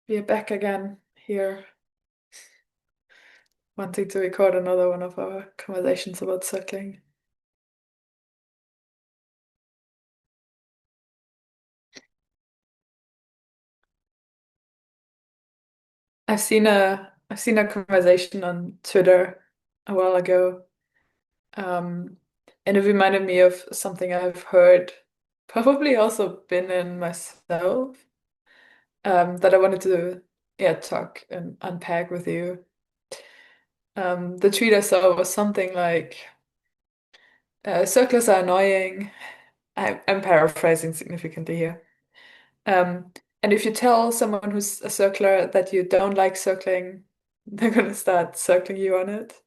We are back again here, wanting to record another one of our conversations about circling. I've seen a conversation on Twitter a while ago, um, and it reminded me of something I've heard, probably also been in myself, that I wanted to talk and unpack with you. The tweet I saw was something like, "Circlers are annoying." I'm paraphrasing significantly here. Um, and if you tell someone who's a circler that you don't like circling, they're gonna start circling you on it.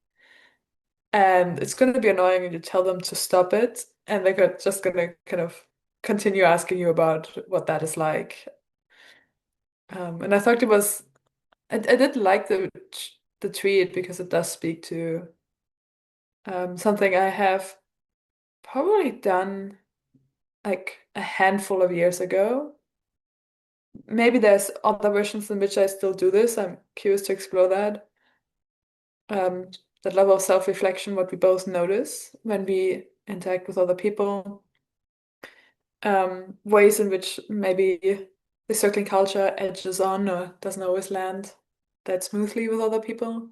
And it's gonna be annoying when you tell them to stop it, and just gonna kind of continue asking you about what that is like. And I thought I did like the tweet because it does speak to something I have probably done like a handful of years ago. Maybe there's other versions in which I still do this. I'm curious to explore that. Um, that level of self-reflection, what we both notice when we interact with other people, ways in which maybe the circling culture edges on or doesn't always land that smoothly with other people.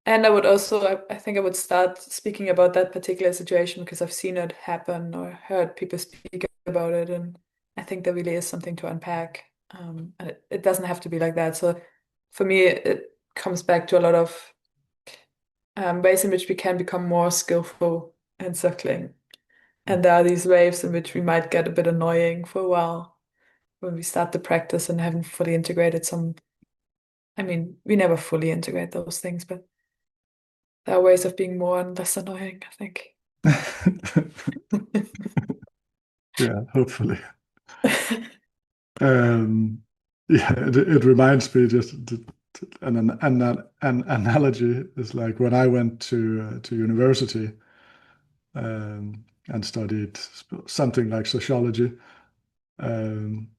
And I would also, I think I would start speaking about that particular situation because I've seen it happen or heard people speak about it, and I think there really is something to unpack. And it doesn't have to be like that. So for me, it comes back to a lot of ways in which we can become more skillful in circling. And there are these waves in which we might get a bit annoying for a while when we start the practice and haven't fully integrated some. I mean, we never fully integrate those things, but there are ways of being more and less annoying, I think. Yeah, hopefully. Um, yeah, it reminds me an analogy is like when I went to university and studied something like sociology. Um,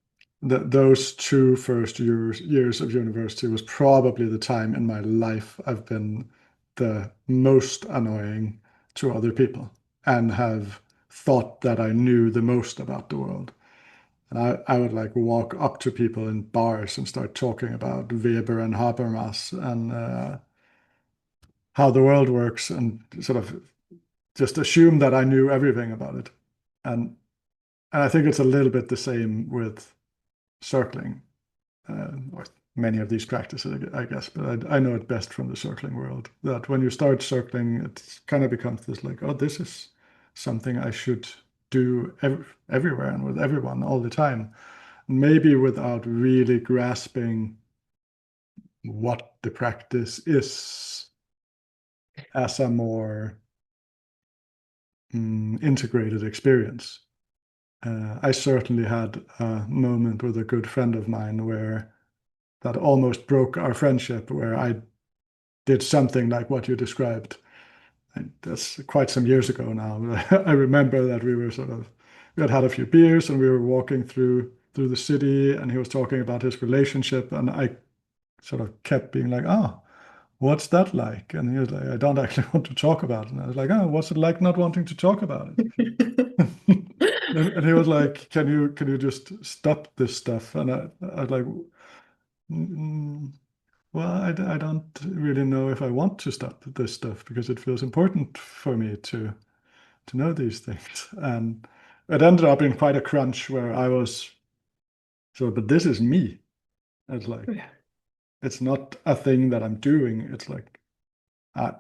those two first years of university was probably the time in my life I've been the most annoying to other people and have thought that I knew the most about the world. And I would like walk up to people in bars and start talking about Weber and Habermas and how the world works and sort of just assume that I knew everything about it. And and I think it's a little bit the same with circling, or many of these practices, I guess. But I know it best from the circling world that when you start circling, it kind of becomes this like, oh, this is something I should do everywhere and with everyone all the time. Maybe without really grasping what the practice is as a more integrated experience. I certainly had a moment with a good friend of mine where that almost broke our friendship, where I did something like what you described. And that's quite some years ago now. I remember that we had a few beers and we were walking through the city, and he was talking about his relationship, and I sort of kept being like, "Oh, what's that like?" And he was like, "I don't actually want to talk about it." And I was like, "Oh, what's it like not wanting to talk about it?" And he was like, "Can you just stop this stuff?" And I was like, "Mm, well, I don't really know if I want to stop this stuff because it feels important for me to know these things." And it ended up in quite a crunch where I was so, but this is me. It's like Yeah. it's not a thing that I'm doing. It's like I,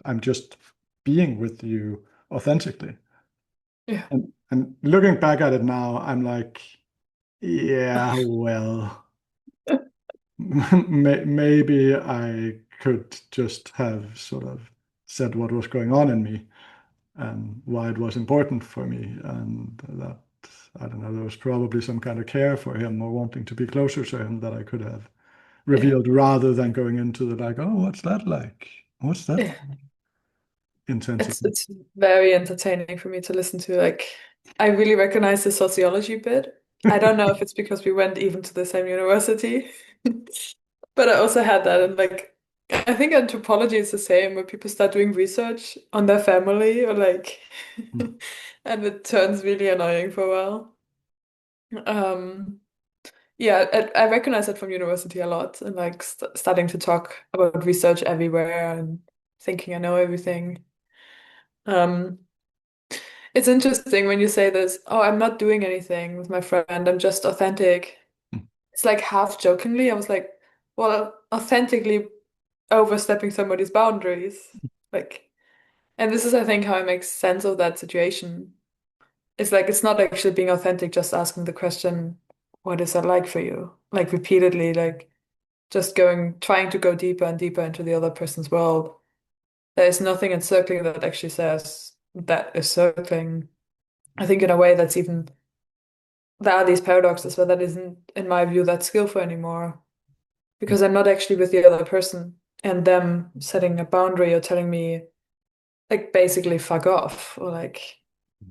I'm just being with you authentically. Yeah. And looking back at it now, I'm like, yeah, well, maybe I could just have sort of said what was going on in me and why it was important for me. And that, I don't know, there was probably some kind of care for him or wanting to be closer to him that I could have Yeah. revealed rather than going into the like, oh, what's that like? What's that Yeah. intensity? It's very entertaining for me to listen to. Like, I really recognize the sociology bit. I don't know if it's because we went even to the same university, but I also had that. And like, I think anthropology is the same, where people start doing research on their family or like, and it turns really annoying for a while. Um, yeah, I recognize that from university a lot and like starting to talk about research everywhere and thinking I know everything. Um, it's interesting when you say this, oh, I'm not doing anything with my friend, I'm just authentic. It's like half jokingly. I was like, well, authentically overstepping somebody's boundaries. Like, and this is, I think, how I make sense of that situation. It's like it's not actually being authentic, just asking the question, what is that like for you? Like repeatedly, like just trying to go deeper and deeper into the other person's world. There is nothing in circling that actually says that is circling. I think in a way that's even, there are these paradoxes where that isn't, in my view, that skillful anymore. Because I'm not actually with the other person and them setting a boundary or telling me like basically fuck off or like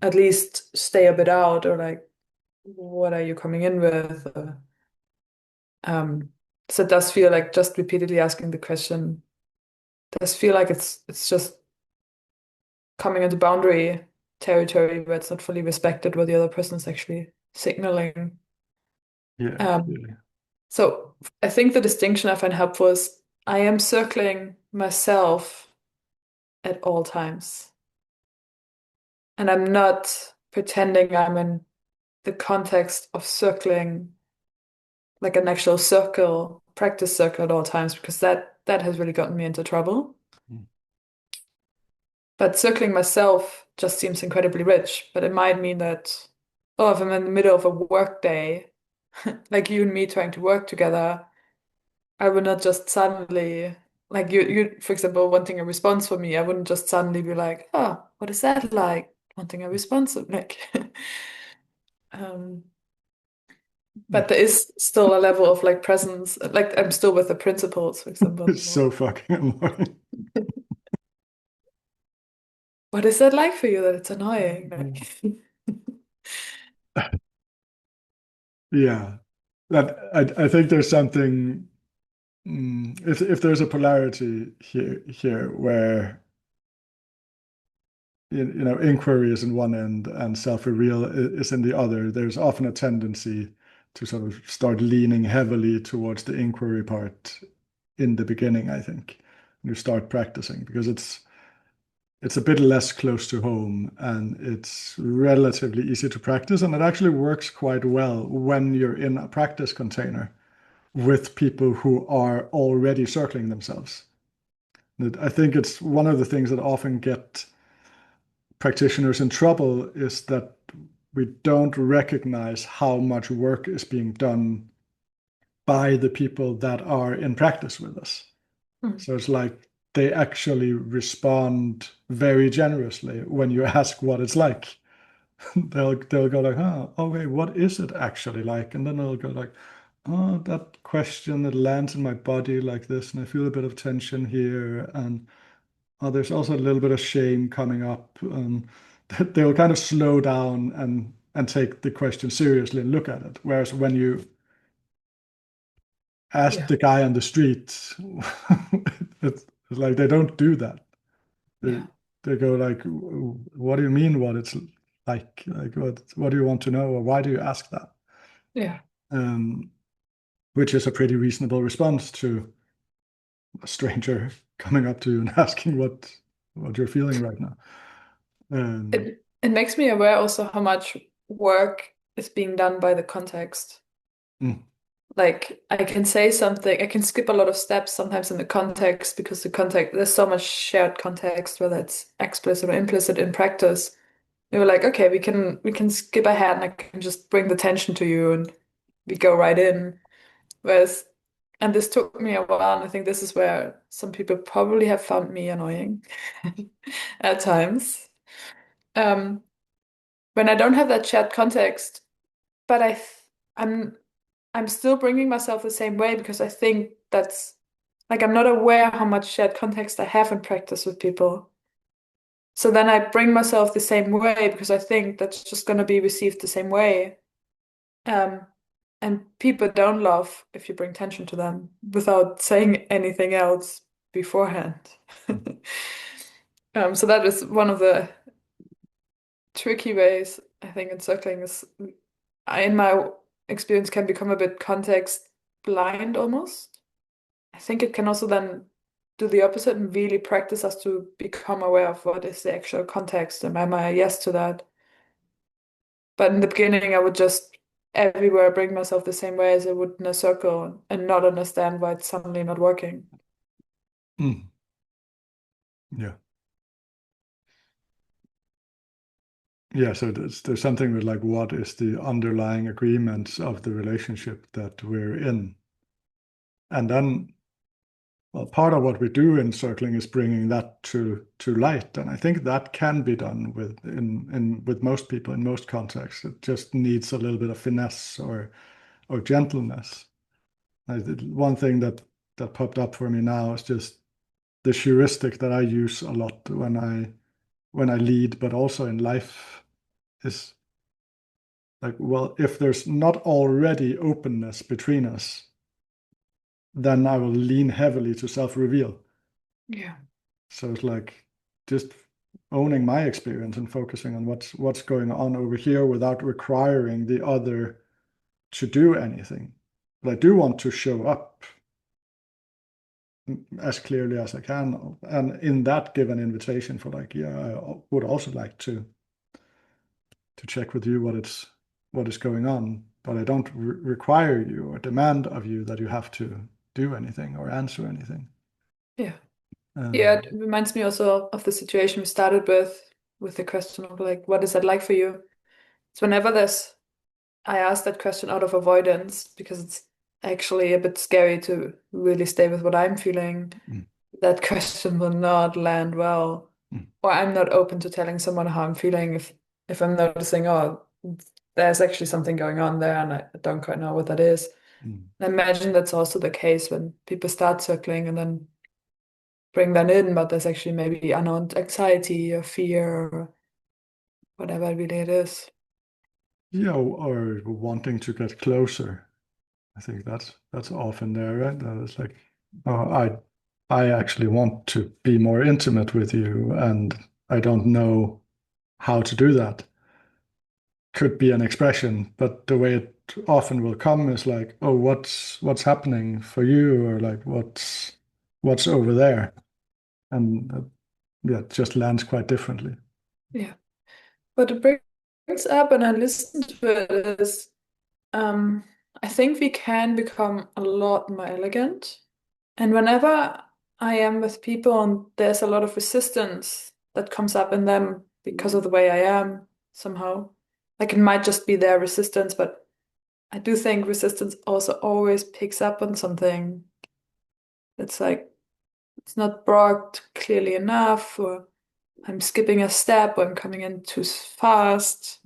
at least stay a bit out or like what are you coming in with? Um, so it does feel like just repeatedly asking the question does feel like it's just coming into boundary territory where it's not fully respected what the other person is actually signaling. Yeah, Um, yeah, so I think the distinction I find helpful is I am circling myself at all times. And I'm not pretending I'm in the context of circling like an actual circle, practice circle at all times, because that has really gotten me into trouble. But circling myself just seems incredibly rich, but it might mean that, oh, if I'm in the middle of a work day, like you and me trying to work together, I would not just suddenly, like for example, wanting a response from me, I wouldn't just suddenly be like, oh, what is that like? Wanting a response, like, um, yeah. but there is still a level of like presence. Like I'm still with the principles, for It's example. so fucking annoying. What is that like for you that it's annoying? Like, Yeah, that I think there's something. If there's a polarity here where you know inquiry is in one end and self-reveal is in the other, there's often a tendency to sort of start leaning heavily towards the inquiry part in the beginning, I think, when you start practicing, because it's a bit less close to home and it's relatively easy to practice, and it actually works quite well when you're in a practice container with people who are already circling themselves. I think it's one of the things that often get practitioners in trouble is that we don't recognize how much work is being done by the people that are in practice with us. hmm, So it's like they actually respond very generously when you ask what it's like. They'll go like, oh, okay, what is it actually like? And then they'll go like, oh, that question that lands in my body like this, and I feel a bit of tension here, and oh, there's also a little bit of shame coming up. They'll kind of slow down and take the question seriously and look at it. Whereas when you ask yeah, the guy on the street, it's like they don't do that. They yeah, they go like, "What do you mean? What it's like? Like what do you want to know, or why do you ask that?" yeah. Um, which is a pretty reasonable response to a stranger coming up to you and asking what you're feeling right now. Um, It makes me aware also how much work is being done by the context. mm, Like I can say something, I can skip a lot of steps sometimes in the context because the context, there's so much shared context, whether it's explicit or implicit in practice. They were like, okay, we can skip ahead and I can just bring the tension to you and we go right in. Whereas, and this took me a while, and I think this is where some people probably have found me annoying at times. Um, when I don't have that shared context, but I'm I'm still bringing myself the same way because I think that's like I'm not aware how much shared context I have in practice with people. So then I bring myself the same way because I think that's just going to be received the same way. Um, and people don't love if you bring tension to them without saying anything else beforehand. So that is one of the tricky ways I think in circling is I, in my experience, can become a bit context blind almost. I think it can also then do the opposite and really practice us to become aware of what is the actual context and am I a yes to that. But in the beginning, I would just everywhere bring myself the same way as I would in a circle and not understand why it's suddenly not working. Mm. Yeah. Yeah, so there's something with like what is the underlying agreements of the relationship that we're in. And then, well, part of what we do in circling is bringing that to light. And I think that can be done with most people in most contexts. It just needs a little bit of finesse or gentleness. One thing that popped up for me now is just the heuristic that I use a lot when I lead, but also in life is like, well, if there's not already openness between us, then I will lean heavily to self-reveal. Yeah. So it's like just owning my experience and focusing on what's going on over here without requiring the other to do anything. But I do want to show up as clearly as I can, and in that give an invitation for like, yeah, I would also like to check with you what is going on, but I don't require you or demand of you that you have to do anything or answer anything. Yeah. Yeah, Um, it reminds me also of the situation we started with the question of like, what is that like for you? It's whenever there's I asked that question out of avoidance because it's actually a bit scary to really stay with what I'm feeling. mm, That question will not land well. mm, Or I'm not open to telling someone how I'm feeling if I'm noticing, oh, there's actually something going on there and I don't quite know what that is. mm. I imagine that's also the case when people start circling and then bring that in, but there's actually maybe unknown anxiety or fear or whatever really it is. Yeah, or wanting to get closer. I think that's often there, right? That it's like, oh, I actually want to be more intimate with you, and I don't know how to do that. Could be an expression, but the way it often will come is like, oh, what's happening for you, or like what's over there, and yeah, it just lands quite differently. Yeah. But it brings up, and I listen to it, is Um, I think we can become a lot more elegant. And whenever I am with people and there's a lot of resistance that comes up in them because of the way I am somehow, like it might just be their resistance, but I do think resistance also always picks up on something. It's like it's not brought clearly enough, or I'm skipping a step, or I'm coming in too fast.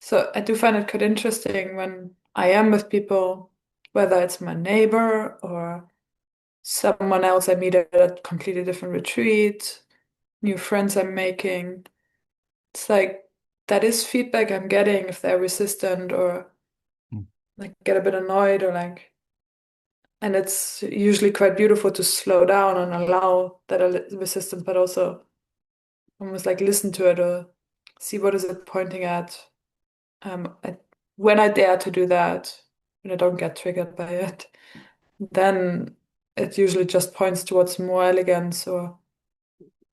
So I do find it quite interesting when I am with people, whether it's my neighbor or someone else I meet at a completely different retreat, new friends I'm making. It's like that is feedback I'm getting if they're resistant or Mm, like get a bit annoyed or like, and it's usually quite beautiful to slow down and allow that resistance, but also almost like listen to it or see what is it pointing at. I, when I dare to do that, when I don't get triggered by it, then it usually just points towards more elegance or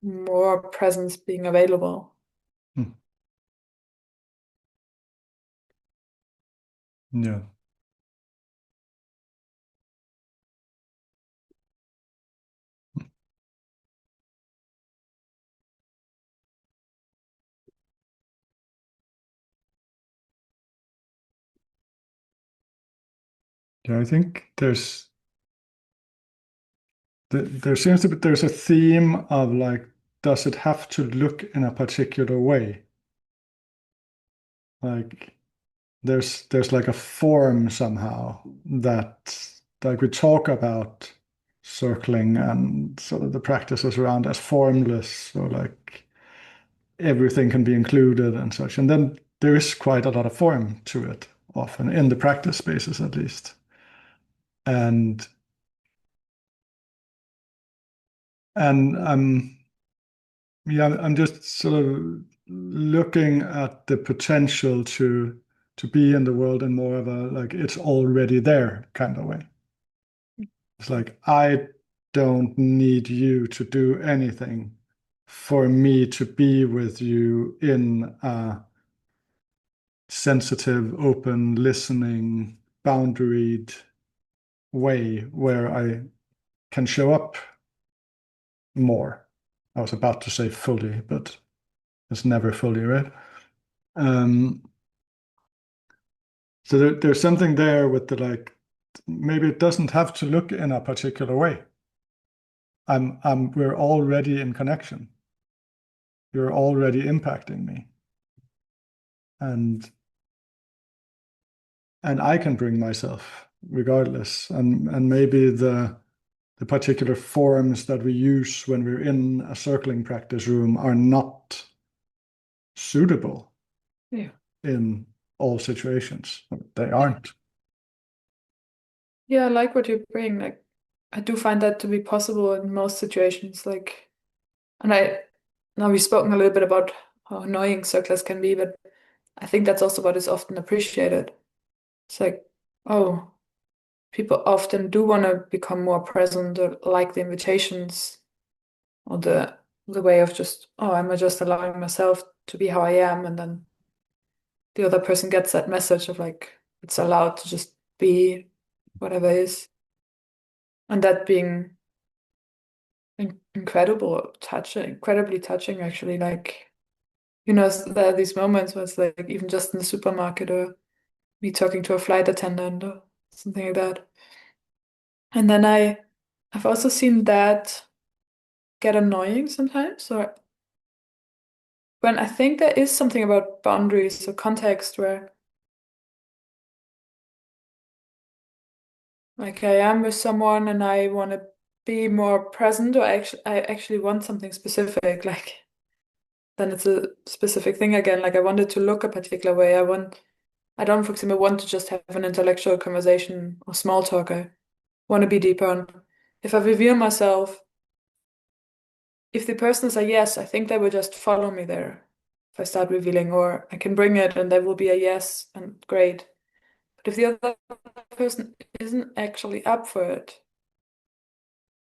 more presence being available. mm. Yeah. Yeah, I think there seems to be there's a theme of like, does it have to look in a particular way? Like there's like a form somehow that like we talk about circling and sort of the practices around as formless, so like everything can be included and such. And then there is quite a lot of form to it. often in the practice spaces at least. And I'm yeah, I'm just sort of looking at the potential to be in the world in more of a like it's already there kind of way. It's like I don't need you to do anything for me to be with you in a sensitive, open, listening, boundaried way where I can show up more. I was about to say fully, but it's never fully, right? Um, so there's something there with the like, maybe it doesn't have to look in a particular way. We're already in connection. You're already impacting me. And I can bring myself regardless. And maybe the particular forms that we use when we're in a circling practice room are not suitable Yeah. in all situations. They Yeah. aren't. Yeah, I like what you bring. Like, I do find that to be possible in most situations. Like, and I now we've spoken a little bit about how annoying circlers can be, but I think that's also what is often appreciated. It's like, oh, people often do want to become more present or like the invitations or the way of just, oh, am I just allowing myself to be how I am? And then the other person gets that message of like, it's allowed to just be whatever is. And that being incredibly touching, actually. Like, there are these moments where it's like, even just in the supermarket or me talking to a flight attendant or something like that. And then I've also seen that get annoying sometimes, or when I think there is something about boundaries or context where like I am with someone and I want to be more present, or I actually want something specific, like then it's a specific thing again. Like I wanted to look a particular way. I don't, for example, want to just have an intellectual conversation or small talk. I want to be deeper on if I reveal myself, if the person is a yes, I think they will just follow me there. If I start revealing, or I can bring it and there will be a yes and great. But if the other person isn't actually up for it,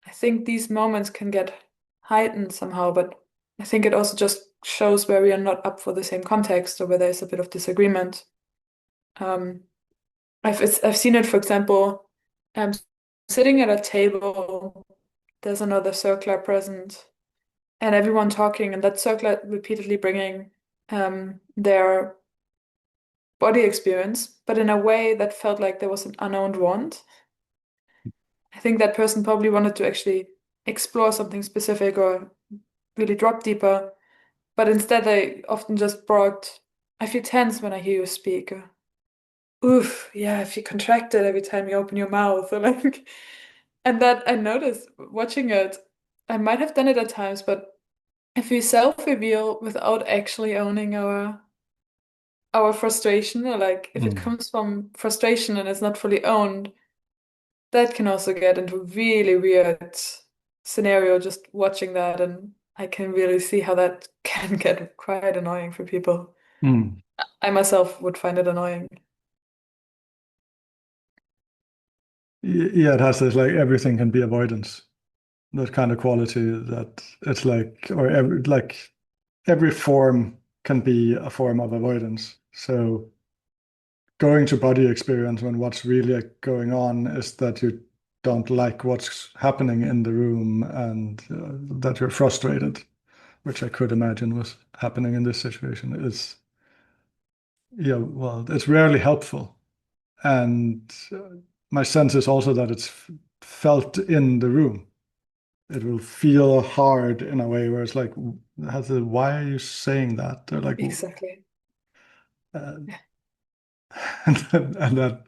I think these moments can get heightened somehow, but I think it also just shows where we are not up for the same context or where there's a bit of disagreement. Um, I've seen it, for example, um, sitting at a table, there's another circler present, and everyone talking, and that circler repeatedly bringing their body experience, but in a way that felt like there was an unowned want. I think that person probably wanted to actually explore something specific or really drop deeper, but instead they often just brought, I feel tense when I hear you speak. Oof, yeah, if you contract it every time you open your mouth, or like, and that I noticed watching it, I might have done it at times, but if we self-reveal without actually owning our frustration, or like if it Mm. comes from frustration and it's not fully owned, that can also get into really weird scenario just watching that, and I can really see how that can get quite annoying for people. Mm. I myself would find it annoying. Yeah, it has this like everything can be avoidance. That kind of quality that it's like, or every form can be a form of avoidance. So going to body experience when what's really going on is that you don't like what's happening in the room and that you're frustrated, which I could imagine was happening in this situation, is, yeah, well, it's rarely helpful. And my sense is also that it's felt in the room. It will feel hard in a way where it's like, why are you saying that? Or like, Exactly. uh, Yeah. and that,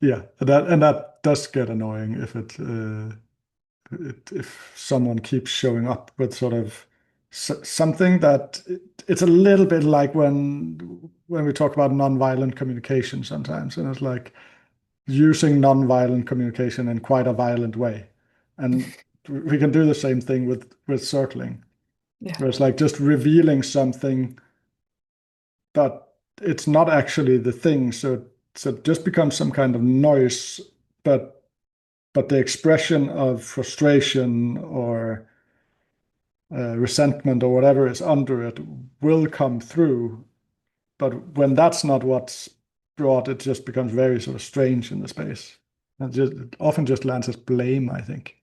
yeah, that does get annoying if if someone keeps showing up with sort of something that it's a little bit like when when we talk about nonviolent communication sometimes, and it's like using nonviolent communication in quite a violent way. And we can do the same thing with circling, Yeah. where it's like just revealing something, but it's not actually the thing. So it just becomes some kind of noise, but the expression of frustration or resentment or whatever is under it will come through. But when that's not what's brought, it just becomes very sort of strange in the space. And just it often just lands as blame, I think.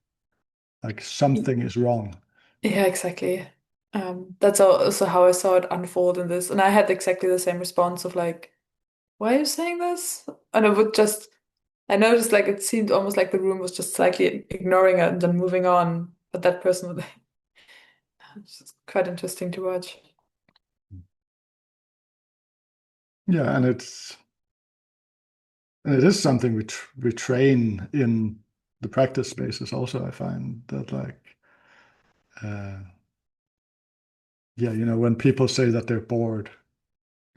Like something is wrong. Yeah, exactly. That's also how I saw it unfold in this. And I had exactly the same response of like, why are you saying this? And I noticed like it seemed almost like the room was just slightly ignoring it and then moving on. But that person was it's just quite interesting to watch. Yeah, and it is something we train in the practice spaces also. I find that like uh, yeah, when people say that they're bored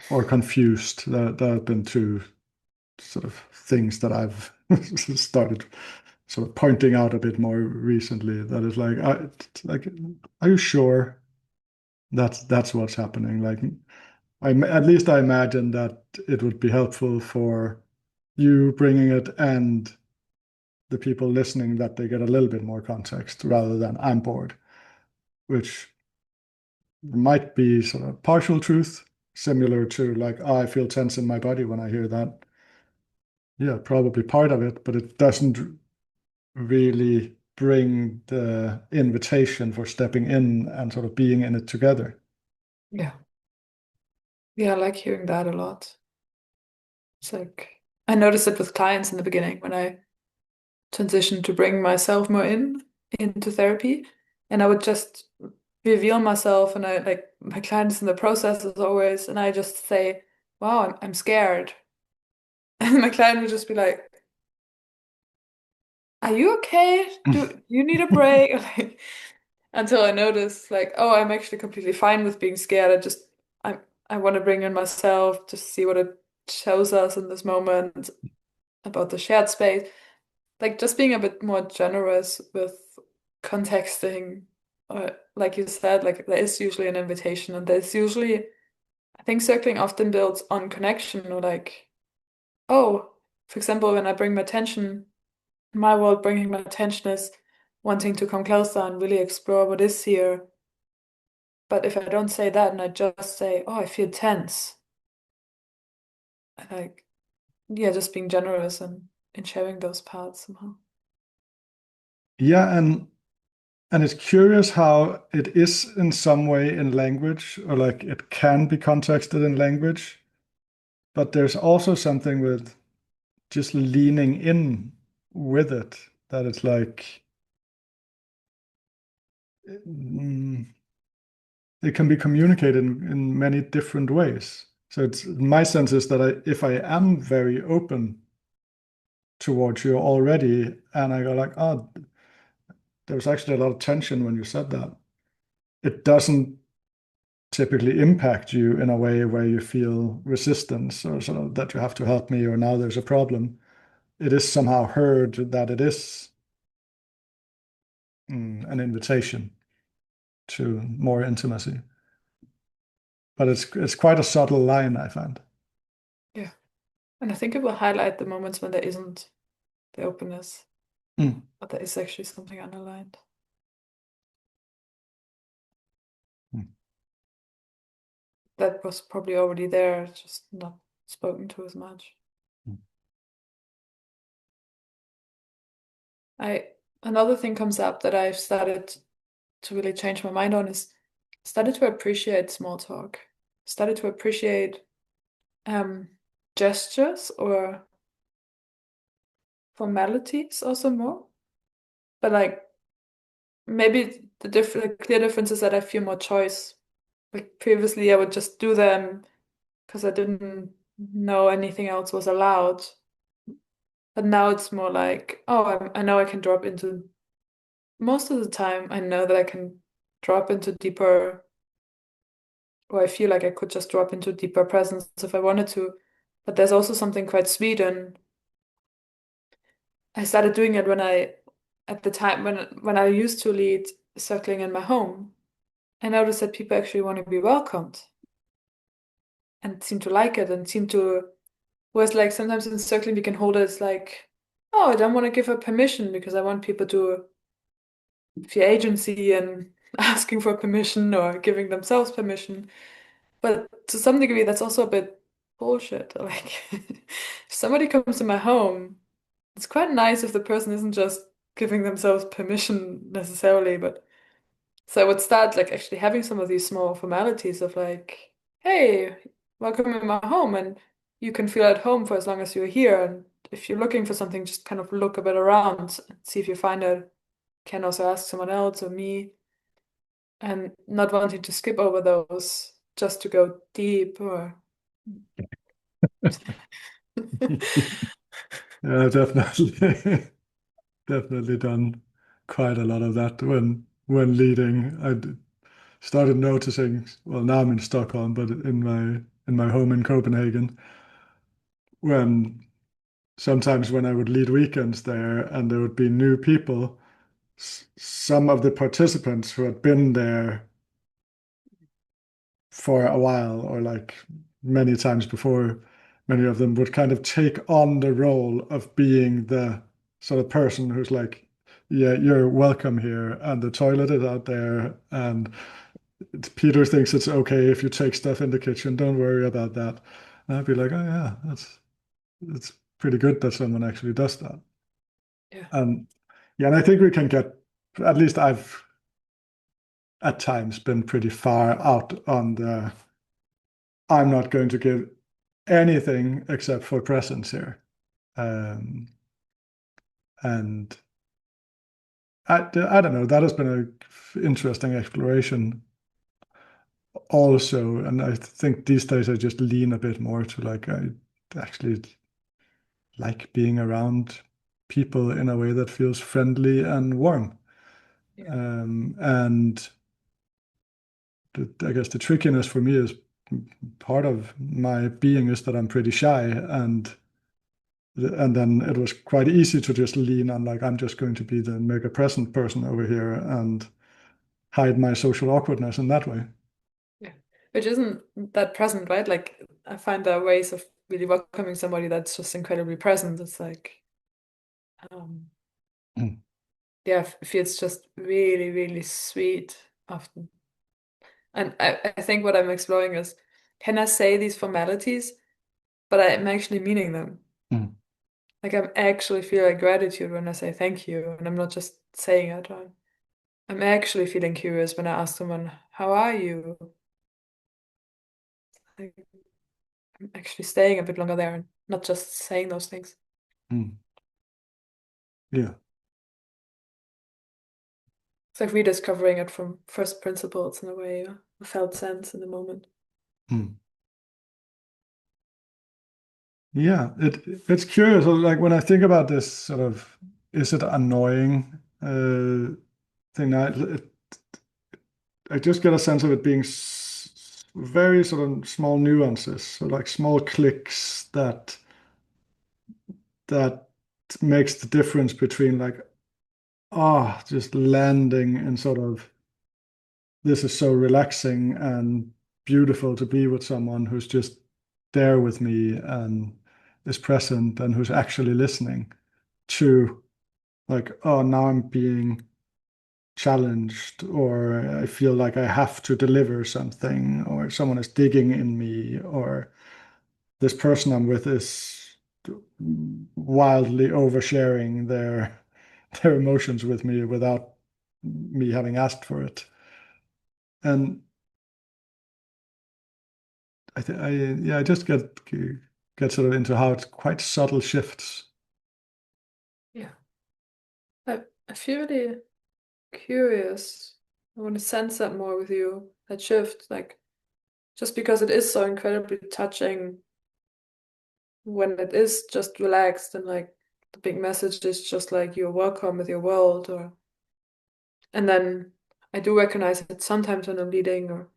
or confused, there have been two sort of things that I've started sort of pointing out a bit more recently. That is like, are you sure that's what's happening? Like, at least I imagine that it would be helpful for you bringing it and the people listening that they get a little bit more context rather than I'm bored, which might be sort of partial truth, similar to like, oh, I feel tense in my body when I hear that. Yeah, probably part of it, but it doesn't really bring the invitation for stepping in and sort of being in it together. Yeah. Yeah, I like hearing that a lot. It's like I noticed it with clients in the beginning when I transitioned to bring myself more into therapy. And I would just reveal myself and I like my clients in the process as always, and I just say, wow, I'm scared. And my client would just be like, are you okay? Do you need a break? Like, until I noticed like, oh, I'm actually completely fine with being scared. I want to bring in myself, just see what it shows us in this moment about the shared space. Like just being a bit more generous with contexting, like you said, like there is usually an invitation, and there's usually, I think circling often builds on connection, or like, oh, for example, when I bring my attention, my world bringing my attention is wanting to come closer and really explore what is here. But if I don't say that and I just say, oh, I feel tense, I like, yeah, just being generous and in sharing those parts somehow. Yeah, and it's curious how it is in some way in language, or like it can be contexted in language, but there's also something with just leaning in with it that it's like mm, it can be communicated in many different ways. So it's my sense is that if I am very open towards you already, and I go like, oh, there was actually a lot of tension when you said that. It doesn't typically impact you in a way where you feel resistance or sort of that you have to help me or now there's a problem. It is somehow heard that it is an invitation to more intimacy. But it's quite a subtle line, I find. Yeah. And I think it will highlight the moments when there isn't the openness, Mm. but there is actually something underlined. Mm. That was probably already there, just not spoken to as much. Mm. I Another thing comes up that I've started to really change my mind on is started to appreciate small talk. Started to appreciate um gestures or formalities also more. But like maybe the clear difference is that I feel more choice. Like previously I would just do them because I didn't know anything else was allowed. But now it's more like, oh, I know I can drop into, most of the time, I know that I can drop into deeper or I feel like I could just drop into deeper presence if I wanted to. But there's also something quite sweet, and I started doing it at the time when I used to lead circling in my home. I noticed that people actually want to be welcomed and seem to like it and seem to, whereas like sometimes in circling we can hold it as like, oh, I don't want to give her permission because I want people to feel agency and asking for permission or giving themselves permission. But to some degree, that's also a bit bullshit. Like, if somebody comes to my home, it's quite nice if the person isn't just giving themselves permission necessarily, but so I would start like actually having some of these small formalities of like, hey, welcome in my home, and you can feel at home for as long as you're here. And if you're looking for something, just kind of look a bit around and see if you find it. Can also ask someone else or me, and not wanting to skip over those just to go deep or Yeah, definitely. Definitely done quite a lot of that when leading. Started noticing, well, now I'm in Stockholm, but in my home in Copenhagen, when sometimes when I would lead weekends there and there would be new people, some of the participants who had been there for a while or like many times before, many of them would kind of take on the role of being the sort of person who's like, yeah, you're welcome here, and the toilet is out there, and Peter thinks it's okay if you take stuff in the kitchen. Don't worry about that. And I'd be like, oh yeah, that's pretty good that someone actually does that. yeah, Um, yeah, and I think we can get, at least I've at times been pretty far out on the I'm not going to give anything except for presence here. Um, and I don't know, that has been an interesting exploration also. And I think these days I just lean a bit more to like, I actually like being around people in a way that feels friendly and warm. yeah, And I guess the trickiness for me is part of my being is that I'm pretty shy, and then it was quite easy to just lean on like I'm just going to be the mega present person over here and hide my social awkwardness in that way. yeah. Which isn't that present, right? Like I find there are ways of really welcoming somebody that's just incredibly present. It's like, um, Mm, yeah, it feels just really, really sweet often. And I think what I'm exploring is, can I say these formalities, but I'm actually meaning them? mm, Like I'm actually feeling gratitude when I say thank you, and I'm not just saying it. I'm actually feeling curious when I ask someone, "How are you?" Like, I'm actually staying a bit longer there and not just saying those things. mm. Yeah. It's like rediscovering it from first principles in a way, a felt sense in the moment. Mm. Yeah, it's curious. Like when I think about this sort of, is it annoying thing? I just get a sense of it being very sort of small nuances, so like small clicks that makes the difference between like, just landing in sort of this is so relaxing and beautiful to be with someone who's just there with me and is present and who's actually listening to like, oh, now I'm being challenged, or I feel like I have to deliver something, or someone is digging in me, or this person I'm with is wildly oversharing their emotions with me without me having asked for it. And I just get sort of into how it's quite subtle shifts. Yeah. I feel really curious. I want to sense that more with you, that shift, like just because it is so incredibly touching when it is just relaxed and like the big message is just like you're welcome with your world, or and then I do recognize it sometimes when I'm leading or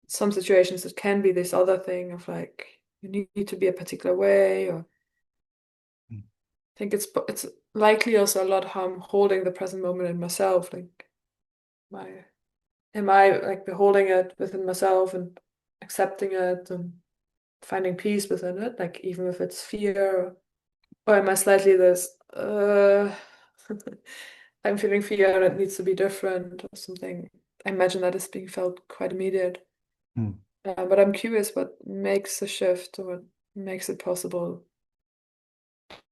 some situations it can be this other thing of like you need to be a particular way, or I think it's likely also a lot how I'm holding the present moment in myself. Like, my am I like beholding it within myself and accepting it and finding peace within it, like even if it's fear, or am I slightly this I'm feeling fear and it needs to be different or something. I imagine that is being felt quite immediate. Mm. But I'm curious what makes the shift or what makes it possible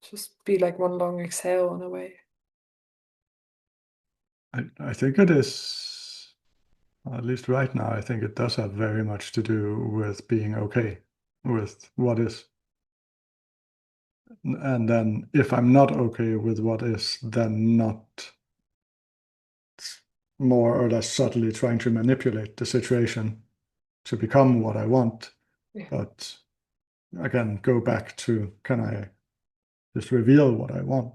just be like one long exhale in a way. I think it is, at least right now, I think it does have very much to do with being okay with what is. And then if I'm not okay with what is, then not more or less subtly trying to manipulate the situation to become what I want. Yeah. But again, go back to, can I just reveal what I want?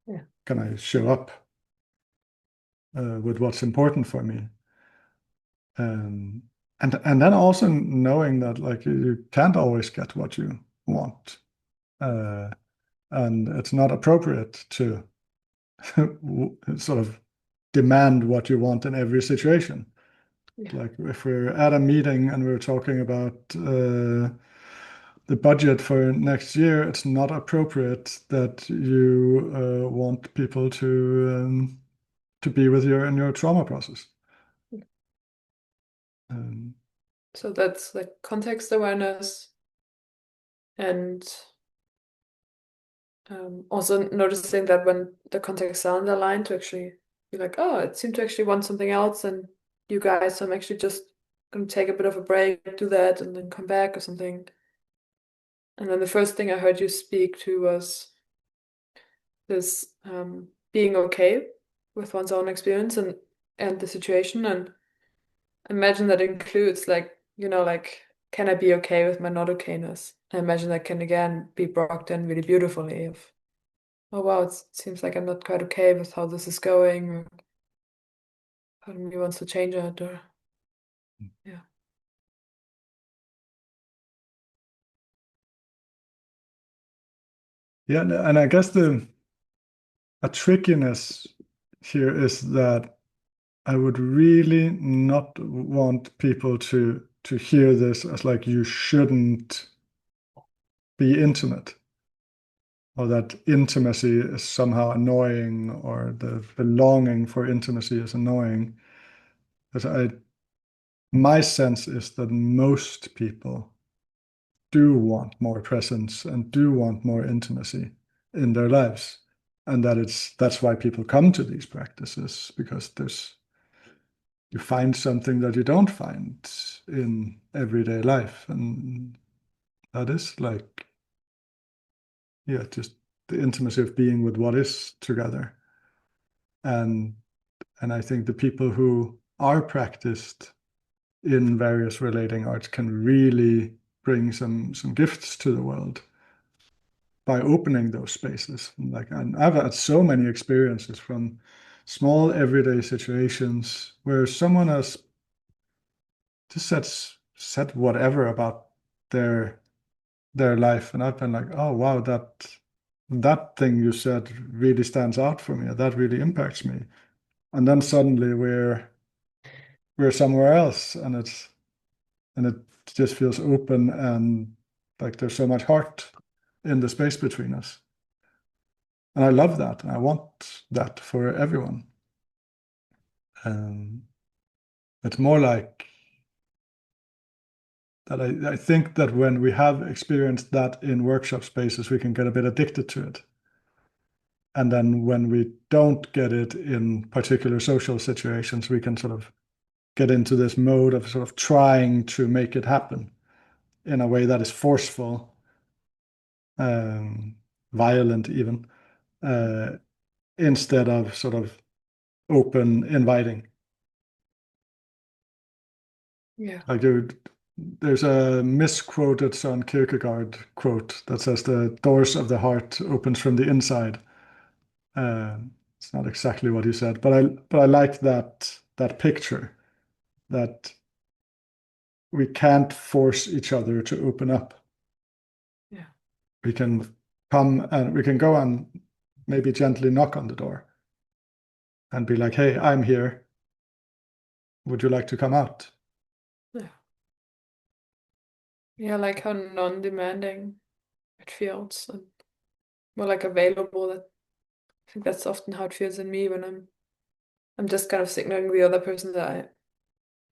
Yeah. Can I show up with what's important for me? Um, and then also knowing that like you can't always get what you want, uh, and it's not appropriate to sort of demand what you want in every situation. Yeah. Like if we're at a meeting and we're talking about the budget for next year, it's not appropriate that you want people to be with you in your trauma process. Um, So that's like context awareness and also noticing that when the contexts are underlined to actually be like, oh, it seemed to actually want something else, and you guys, I'm actually just gonna take a bit of a break, do that, and then come back or something. And then the first thing I heard you speak to was this being okay with one's own experience and the situation. And I imagine that includes like, like, can I be okay with my not okayness? I imagine that can again be brought in really beautifully of, oh wow, it seems like I'm not quite okay with how this is going, or part of me wants to change it, or yeah. yeah, and I guess the a trickiness here is that I would really not want people to hear this as like you shouldn't be intimate, or that intimacy is somehow annoying, or the longing for intimacy is annoying. Because my sense is that most people do want more presence and do want more intimacy in their lives. And that's why people come to these practices, because you find something that you don't find in everyday life. And that is like, yeah, just the intimacy of being with what is together. And and I think the people who are practiced in various relating arts can really bring some gifts to the world by opening those spaces. Like, and I've had so many experiences from small everyday situations where someone has just said whatever about their their life, and I've been like, oh wow, that thing you said really stands out for me. That really impacts me. And then suddenly we're somewhere else, and it just feels open, and like there's so much heart in the space between us. And I love that. And I want that for everyone. Um, it's more like that I think that when we have experienced that in workshop spaces, we can get a bit addicted to it. And then when we don't get it in particular social situations, we can sort of get into this mode of sort of trying to make it happen in a way that is forceful, um, violent even, uh, instead of sort of open, inviting. Yeah. Like there's a misquoted Søren Kierkegaard quote that says the doors of the heart opens from the inside. It's not exactly what he said, but I like that picture that we can't force each other to open up. Yeah. We can come and we can go and maybe gently knock on the door and be like, hey, I'm here. Would you like to come out? Yeah. Yeah, like how non-demanding it feels and more like available. That I think that's often how it feels in me when I'm just kind of signaling the other person that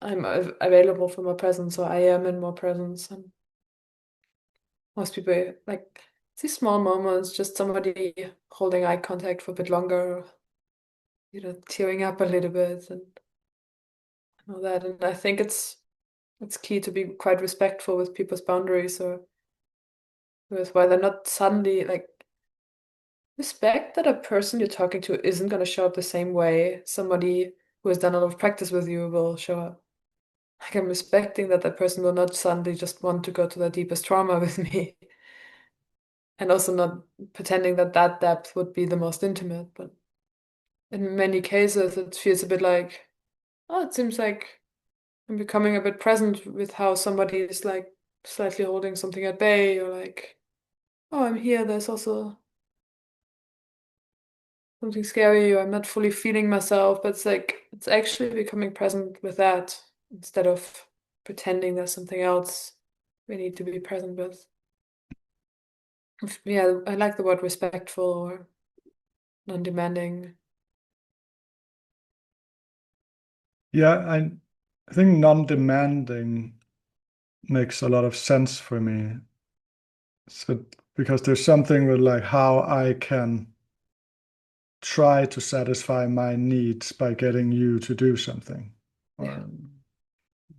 I'm available for more presence, or I am in more presence. And most people like these small moments, just somebody holding eye contact for a bit longer, tearing up a little bit and all that. And I think it's key to be quite respectful with people's boundaries, or with why they're not suddenly like respect that a person you're talking to isn't going to show up the same way somebody who has done a lot of practice with you will show up. Like I'm respecting that that person will not suddenly just want to go to their deepest trauma with me. And also not pretending that that depth would be the most intimate. But in many cases, it feels a bit like, oh, it seems like I'm becoming a bit present with how somebody is like slightly holding something at bay, or like, oh, I'm here. There's also something scary, or I'm not fully feeling myself. But it's like, it's actually becoming present with that instead of pretending there's something else we need to be present with. Yeah, I like the word respectful or non-demanding. Yeah, I think non-demanding makes a lot of sense for me. So because there's something with like how I can try to satisfy my needs by getting you to do something, Yeah, or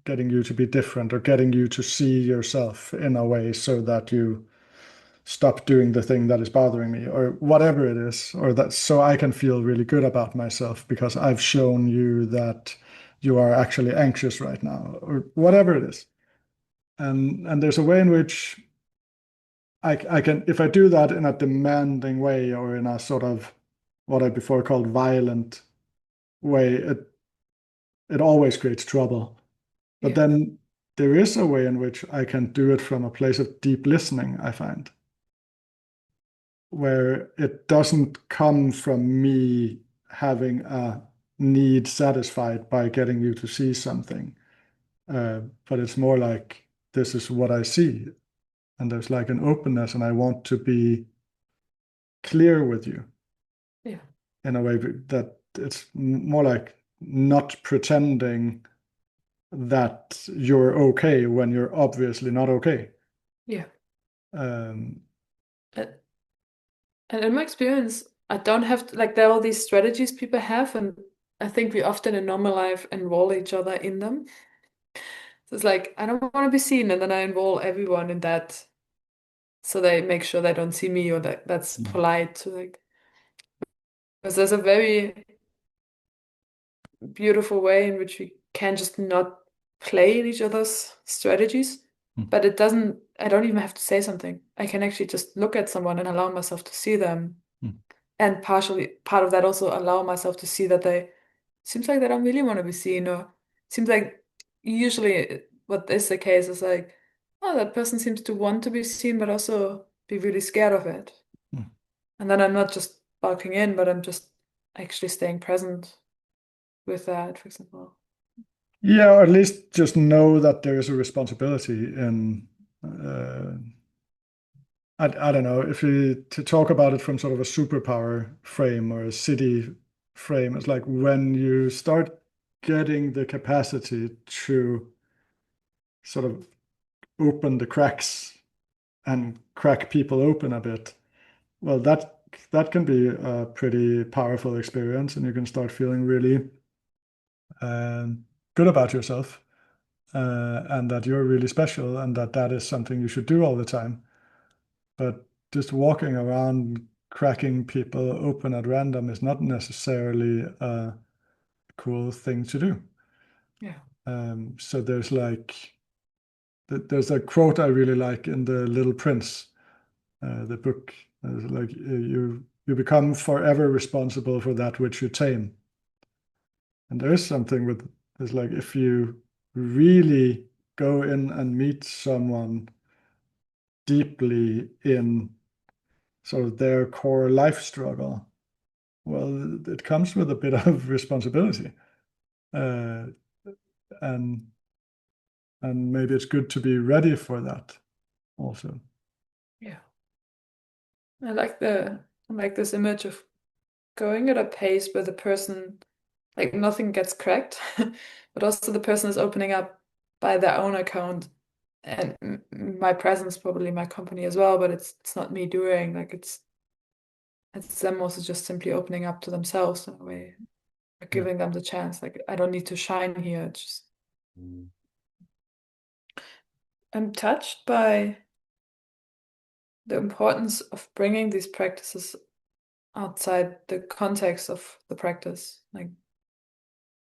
getting you to be different, or getting you to see yourself in a way so that you stop doing the thing that is bothering me, or whatever it is, or that so I can feel really good about myself because I've shown you that you are actually anxious right now, or whatever it is. And there's a way in which I can, if I do that in a demanding way or in a sort of what I before called violent way, it always creates trouble. But yeah, then there is a way in which I can do it from a place of deep listening, I find, where it doesn't come from me having a need satisfied by getting you to see something, but it's more like this is what I see, and there's like an openness, and I want to be clear with you yeah, in a way that it's more like not pretending that you're okay when you're obviously not okay. yeah. Um, Uh, And in my experience, I don't have to, like, there are all these strategies people have, and I think we often in normal life enroll each other in them. So it's like, I don't want to be seen, and then I enroll everyone in that so they make sure they don't see me, or that that's polite to like, because there's a very beautiful way in which we can just not play in each other's strategies. But it doesn't, I don't even have to say something. I can actually just look at someone and allow myself to see them. And partially part of that also allow myself to see that they seems like they don't really want to be seen, or seems like usually what is the case is like, oh, that person seems to want to be seen but also be really scared of it. And then I'm not just barking in, but I'm just actually staying present with that, for example. yeah, or at least just know that there is a responsibility in uh, I don't know if you to talk about it from sort of a superpower frame or a city frame. It's like when you start getting the capacity to sort of open the cracks and crack people open a bit. Well, that can be a pretty powerful experience, and you can start feeling really good about yourself, and that you're really special, and that that is something you should do all the time. But just walking around cracking people open at random is not necessarily a cool thing to do. Yeah. So there's like there's a quote I really like in The Little Prince, the book. Like you become forever responsible for that which you tame. And there is something with it's like if you really go in and meet someone deeply in sort of their core life struggle, well, it comes with a bit of responsibility. Uh, and maybe it's good to be ready for that also. Yeah. I like this image of going at a pace where the person, like nothing gets cracked, but also the person is opening up by their own account. And my presence, probably my company as well, but it's not me doing, like it's them also just simply opening up to themselves in a way, like Yeah. giving them the chance. Like I don't need to shine here. It's just I'm touched by the importance of bringing these practices outside the context of the practice, like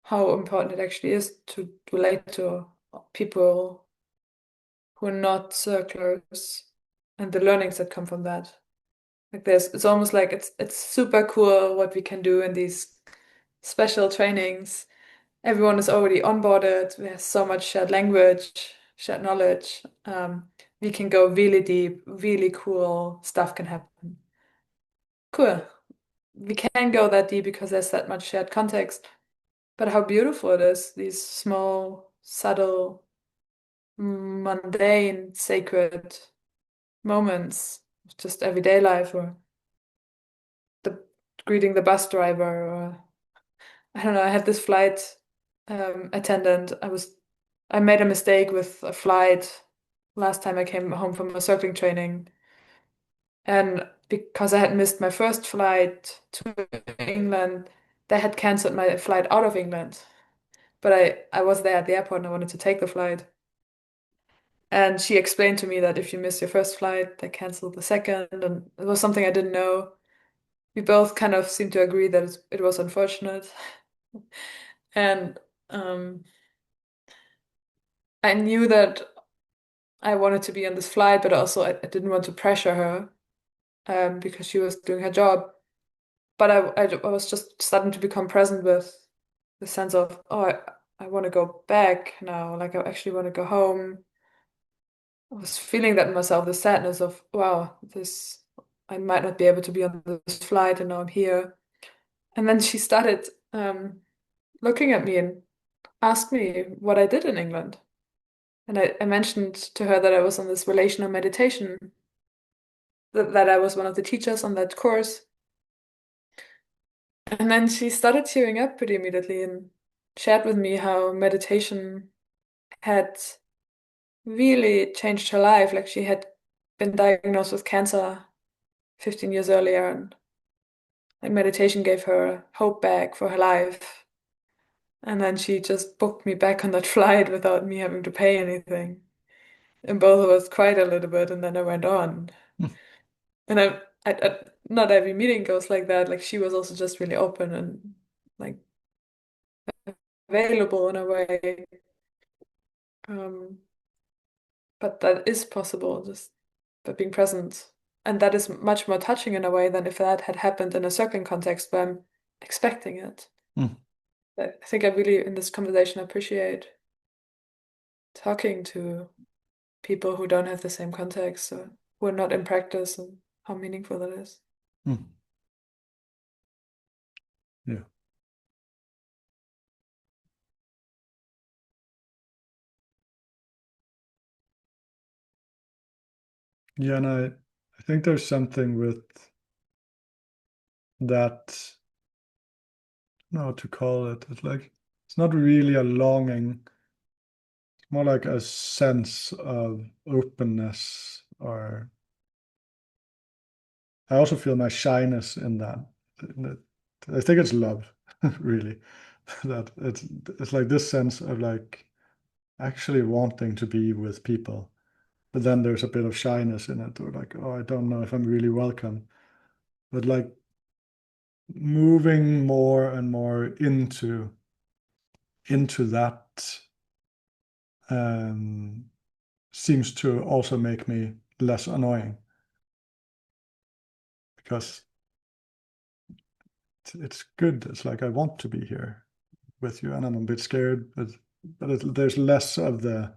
how important it actually is to relate to people who are not circlers and the learnings that come from that. Like it's almost like it's super cool what we can do in these special trainings. Everyone is already onboarded. There's so much shared language, shared knowledge. We can go really deep, really cool stuff can happen. Cool. We can go that deep because there's that much shared context. But how beautiful it is, these small, subtle, mundane, sacred moments of just everyday life, or the greeting the bus driver, or I don't know, I had this flight attendant. I made a mistake with a flight last time I came home from a circling training. And because I had missed my first flight to England, they had canceled my flight out of England. But I was there at the airport and I wanted to take the flight. And she explained to me that if you miss your first flight, they cancel the second. And it was something I didn't know. We both kind of seemed to agree that it was unfortunate. And um, I knew that I wanted to be on this flight, but also I didn't want to pressure her because she was doing her job. But I was just starting to become present with the sense of, oh, I want to go back now. Like, I actually want to go home. I was feeling that in myself, the sadness of, wow, I might not be able to be on this flight, and now I'm here. And then she started looking at me and asked me what I did in England. And I mentioned to her that I was on this relational meditation, that I was one of the teachers on that course. And then she started tearing up pretty immediately and shared with me how meditation had really changed her life. Like she had been diagnosed with cancer 15 years earlier, and meditation gave her hope back for her life. And then she just booked me back on that flight without me having to pay anything. And both of us cried a little bit, and then I went on. And not every meeting goes like that. Like she was also just really open and like available in a way. Um, but that is possible just by being present. And that is much more touching in a way than if that had happened in a circling context where I'm expecting it. Mm. I think I really, in this conversation, appreciate talking to people who don't have the same context or who are not in practice, and how meaningful that is. Mm. Yeah. Yeah, and I think there's something with that, I don't know how to call it. It's like it's not really a longing, it's more like a sense of openness, or I also feel my shyness in that. I think it's love, really. That it's like this sense of like actually wanting to be with people, but then there's a bit of shyness in it, or like, oh, I don't know if I'm really welcome. But like moving more and more into that um, seems to also make me less annoying, because it's good. It's like I want to be here with you, and I'm a bit scared, but there's less of the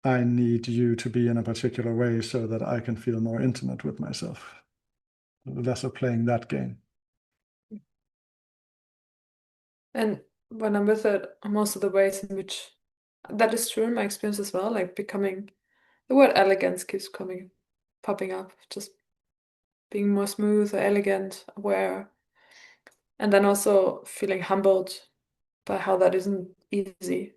I need you to be in a particular way so that I can feel more intimate with myself. Less of playing that game. And when I'm with it, most of the ways in which that is true in my experience as well, like becoming the word elegance keeps popping up, just being more smooth or elegant, aware, and then also feeling humbled by how that isn't easy.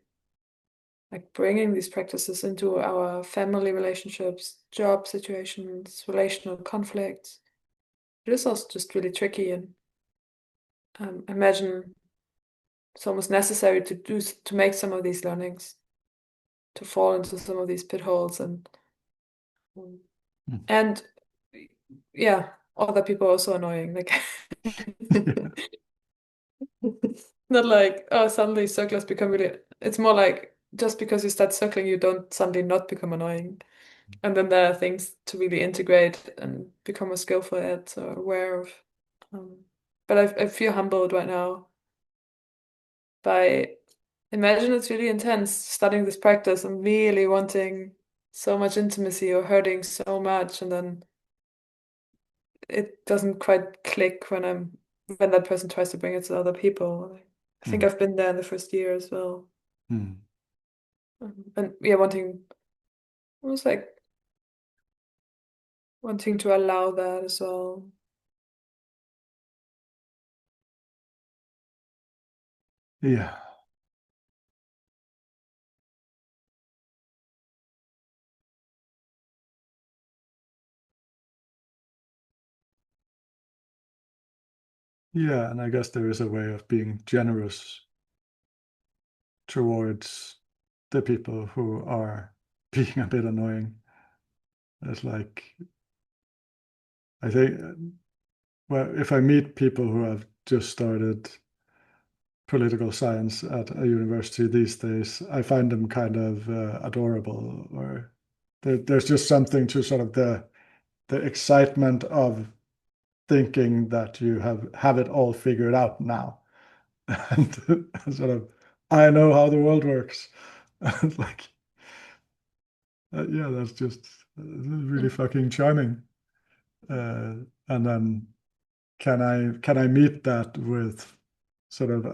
Like bringing these practices into our family relationships, job situations, relational conflicts. It is also just really tricky, and imagine it's almost necessary to make some of these learnings, to fall into some of these pitfalls, um, Mm. and yeah, other people are also annoying. Like not like, oh, suddenly circles become really. It's more like just because you start circling, you don't suddenly not become annoying. And then there are things to really integrate and become more skillful at or aware of. Um, but I feel humbled right now by imagine it's really intense studying this practice and really wanting so much intimacy or hurting so much, and then it doesn't quite click when that person tries to bring it to other people. I think Mm. I've been there in the first year as well. Mm. And yeah, almost like wanting to allow that as well. Yeah. Yeah, and I guess there is a way of being generous towards the people who are being a bit annoying. It's like, I think, well, if I meet people who have just started political science at a university these days, I find them kind of adorable, or there's just something to sort of the excitement of thinking that you have it all figured out now, and sort of I know how the world works. And like, yeah, that's just really fucking charming. And then can I meet that with sort of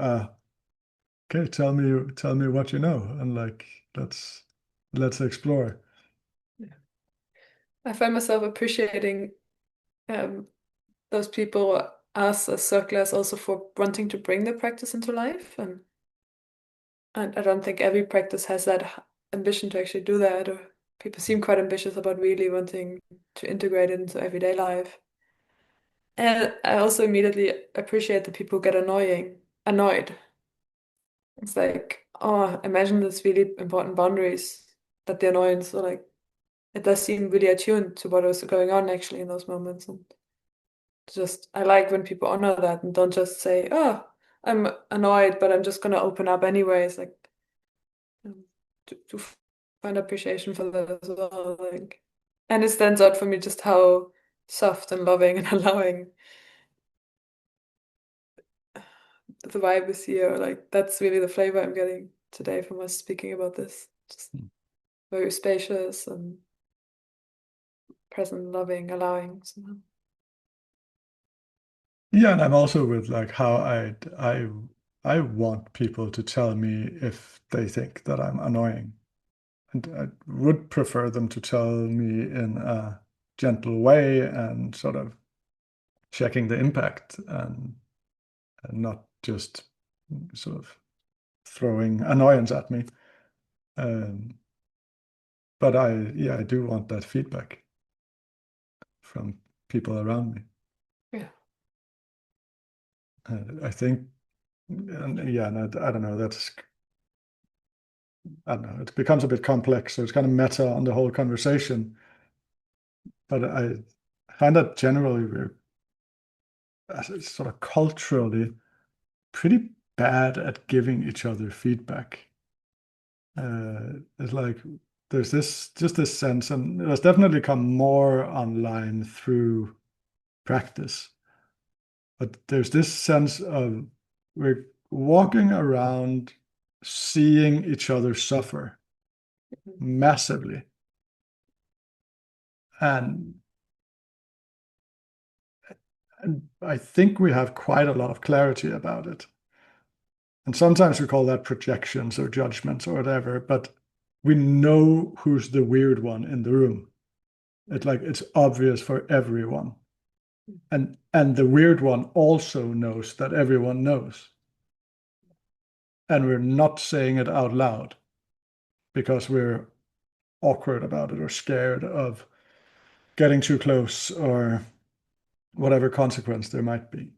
okay, tell me what you know, and like let's explore. I find myself appreciating um, those people, us as circlers, also for wanting to bring the practice into life. And I don't think every practice has that ambition to actually do that. Or people seem quite ambitious about really wanting to integrate it into everyday life. And I also immediately appreciate the people who get annoyed. It's like, oh, imagine this really important boundaries that the annoyance, so like, it does seem really attuned to what was going on actually in those moments. And just, I like when people honor that and don't just say, oh, I'm annoyed, but I'm just going to open up anyways. Like, um, to find appreciation for that as well. Like, and it stands out for me just how soft and loving and allowing the vibe is here. Like, that's really the flavor I'm getting today from us speaking about this. Just very spacious and present, loving, allowing somehow. Yeah, and I'm also with like how I want people to tell me if they think that I'm annoying. And I would prefer them to tell me in a gentle way and sort of checking the impact, and not just sort of throwing annoyance at me. Um, but yeah, I do want that feedback from people around me. Yeah. I think, and yeah, and I don't know, I don't know, it becomes a bit complex, so it's kind of meta on the whole conversation. But I find that generally we're sort of culturally pretty bad at giving each other feedback. It's like there's this sense, and it has definitely come more online through practice. But there's this sense of we're walking around seeing each other suffer massively. And, and I think we have quite a lot of clarity about it. And sometimes we call that projections or judgments or whatever, but we know who's the weird one in the room. It's obvious for everyone. And the weird one also knows that everyone knows. And we're not saying it out loud because we're awkward about it or scared of getting too close or whatever consequence there might be.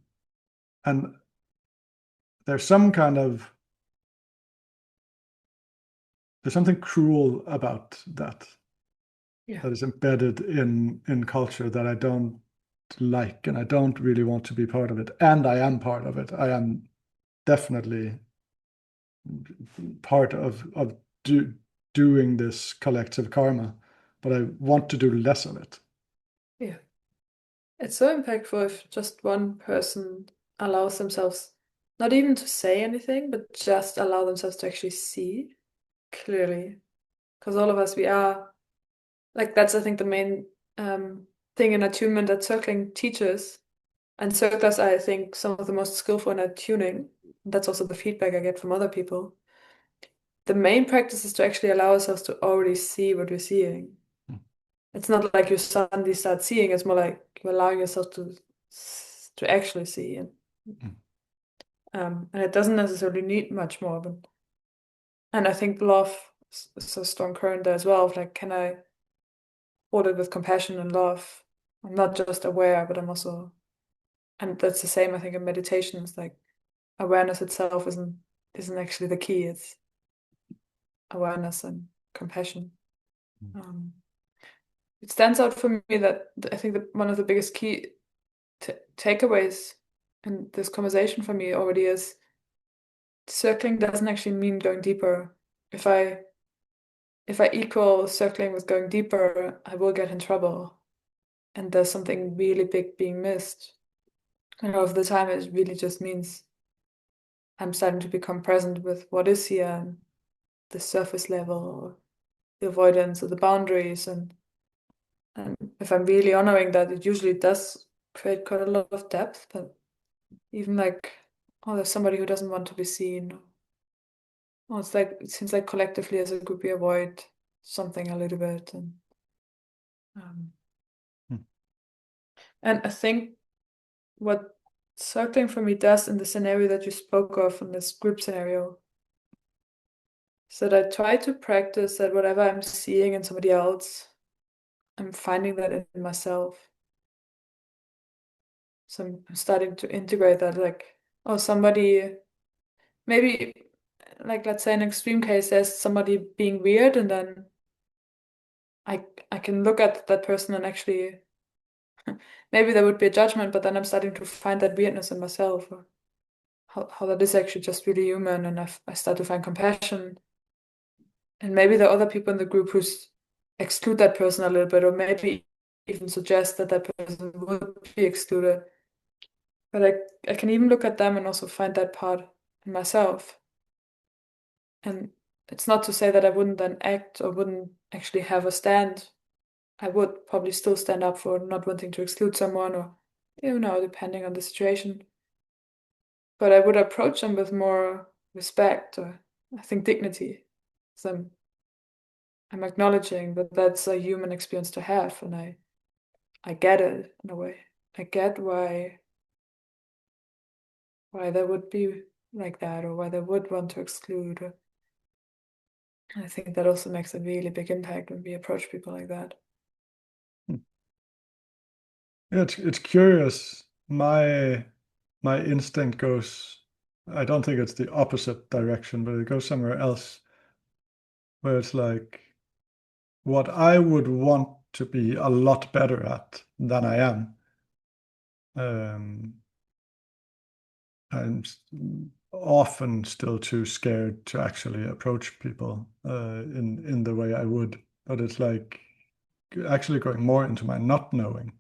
And there's some kind of there's something cruel about that Yeah. that is embedded in culture that I don't like, and I don't really want to be part of it. And I am part of it. I am definitely part of doing this collective karma, but I want to do less of it. Yeah. It's so impactful if just one person allows themselves not even to say anything, but just allow themselves to actually see clearly. Because all of us, we are like, that's, I think, the main thing in attunement that circling teaches. And circlers are, I think, some of the most skillful in attuning. That's also the feedback I get from other people. The main practice is to actually allow ourselves to already see what we're seeing. It's not like you suddenly start seeing, it's more like you're allowing yourself to actually see. And it doesn't necessarily need much more. And I think love is a strong current there as well. Of like, can I hold it with compassion and love? I'm not just aware, but I'm also, and that's the same, I think, in meditation. It's like awareness itself isn't actually the key. It's awareness and compassion. Um, it stands out for me that I think that one of the biggest key takeaways in this conversation for me already is circling doesn't actually mean going deeper. If I if I equal circling with going deeper, I will get in trouble. And there's something really big being missed. And over the time, it really just means I'm starting to become present with what is here and the surface level, or the avoidance, or the boundaries. And if I'm really honoring that, it usually does create quite a lot of depth. But even like, oh, there's somebody who doesn't want to be seen. Or it's like, it seems like collectively as a group, we avoid something a little bit. Um, Hmm. and I think what circling for me does in the scenario that you spoke of, in this group scenario, is that I try to practice that whatever I'm seeing in somebody else, I'm finding that in myself. So I'm starting to integrate that, like, oh, somebody, maybe, like, let's say an extreme case, there's somebody being weird, and then I can look at that person and actually, maybe there would be a judgment, but then I'm starting to find that weirdness in myself, or how that is actually just really human, and I start to find compassion. And maybe there are other people in the group who's exclude that person a little bit, or maybe even suggest that that person would be excluded. But I can even look at them and also find that part in myself. And it's not to say that I wouldn't then act or wouldn't actually have a stand. I would probably still stand up for not wanting to exclude someone, or, depending on the situation. But I would approach them with more respect, or I think dignity. So I'm acknowledging that that's a human experience to have, and I get it in a way. I get why they would be like that, or why they would want to exclude. I think that also makes a really big impact when we approach people like that. Hmm. Yeah, it's curious. My instinct goes, I don't think it's the opposite direction, but it goes somewhere else, where it's like what I would want to be a lot better at than I am. Um, I'm often still too scared to actually approach people in the way I would. But it's like actually going more into my not knowing.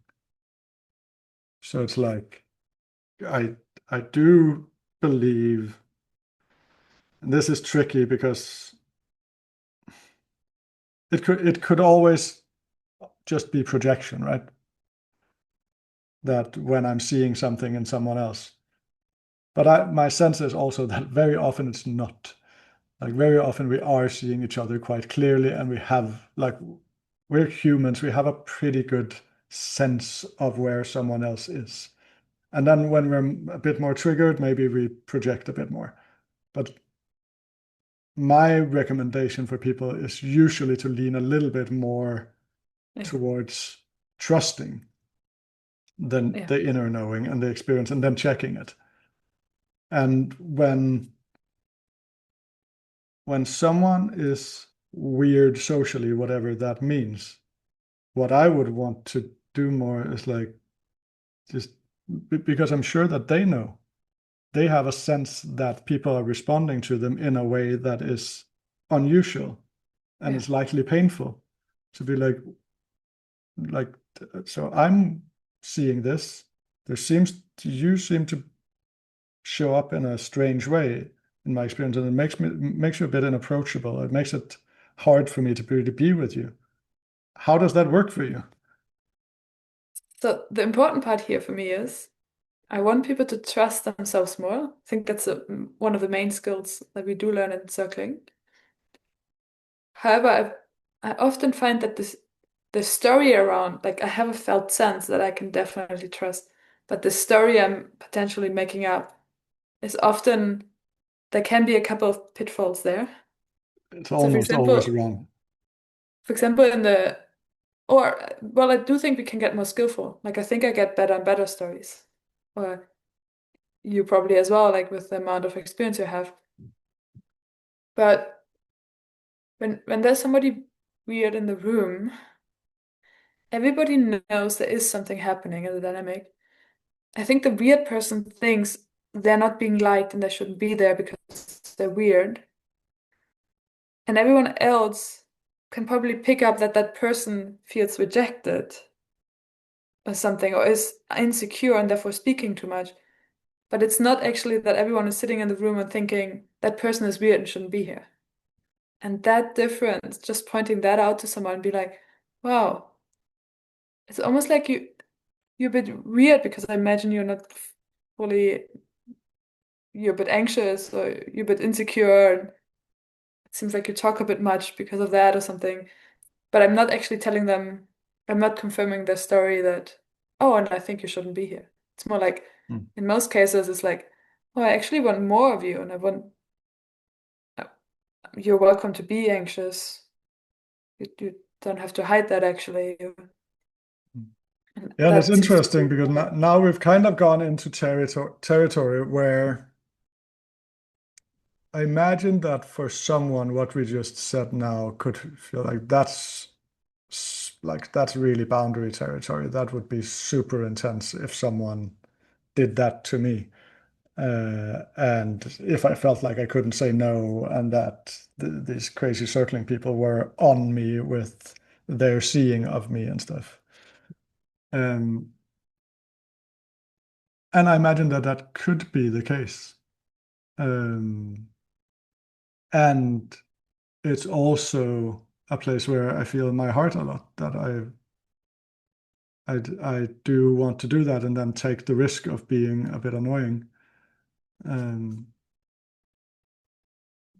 So it's like I I do believe, and this is tricky because it could always just be projection, right? That when I'm seeing something in someone else. But my sense is also that very often it's not. Like very often we are seeing each other quite clearly, and we have like we're humans, we have a pretty good sense of where someone else is. And then when we're a bit more triggered, maybe we project a bit more. But my recommendation for people is usually to lean a little bit more Yeah. towards trusting than Yeah. the inner knowing and the experience and then checking it. And when someone is weird socially, whatever that means, what I would want to do more is like just because I'm sure that they know. They have a sense that people are responding to them in a way that is unusual and Yeah. it's likely painful. To be like, so I'm seeing this. You seem to show up in a strange way in my experience, and it makes you a bit inapproachable. It makes it hard for me to be with you. How does that work for you? So the important part here for me is I want people to trust themselves more. I think that's one of the main skills that we do learn in circling. However, I often find that the story around, like I have a felt sense that I can definitely trust, but the story I'm potentially making up is often there can be a couple of pitfalls there. It's So almost always wrong. for example, in the or well, I do think we can get more skillful. Like I think I get better and better stories. Or you probably as well, like with the amount of experience you have. But when there's somebody weird in the room, everybody knows there is something happening in the dynamic. I think the weird person thinks they're not being liked and they shouldn't be there because they're weird. And everyone else can probably pick up that that person feels rejected or something, or is insecure and therefore speaking too much. But it's not actually that everyone is sitting in the room and thinking that person is weird and shouldn't be here. And that difference, just pointing that out to someone and be like, wow, it's almost like you're a bit weird because I imagine you're not fully, you're a bit anxious or you're a bit insecure. And it seems like you talk a bit much because of that or something. But I'm not actually telling them, I'm not confirming their story that, oh, and I think you shouldn't be here. It's more like, Mm. in most cases, it's like, oh, I actually want more of you and I want, uh, you're welcome to be anxious. You don't have to hide that actually. And Yeah, that's that seems to interesting be, because now we've kind of gone into territory where I imagine that for someone, what we just said now could feel like that's really boundary territory. That would be super intense if someone did that to me. And if I felt like I couldn't say no, and that these crazy circling people were on me with their seeing of me and stuff. Um, and I imagine that that could be the case. Um, and it's also a place where I feel in my heart a lot that I do want to do that and then take the risk of being a bit annoying. Um,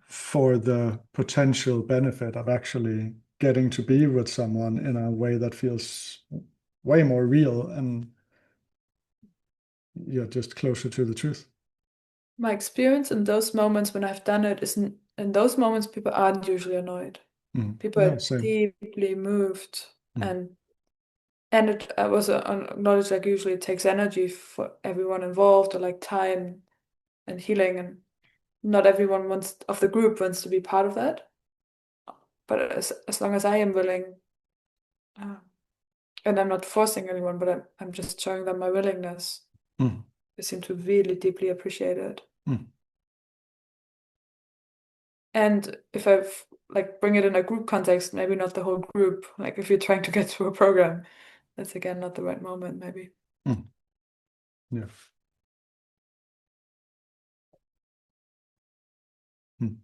for the potential benefit of actually getting to be with someone in a way that feels way more real and you're just closer to the truth. my experience in those moments when I've done it is in those moments people aren't usually annoyed. Mm. People Yeah, are same. deeply moved Mm. and it I was acknowledged like usually it takes energy for everyone involved or like time and healing and not everyone wants of the group wants to be part of that. But as long as I am willing, uh, and I'm not forcing anyone, but I'm just showing them my willingness. Mm. They seem to really deeply appreciate it. Mm. And if I've like bring it in a group context, maybe not the whole group. Like if you're trying to get through a program, that's again not the right moment, maybe. Mm. Yeah. Mm.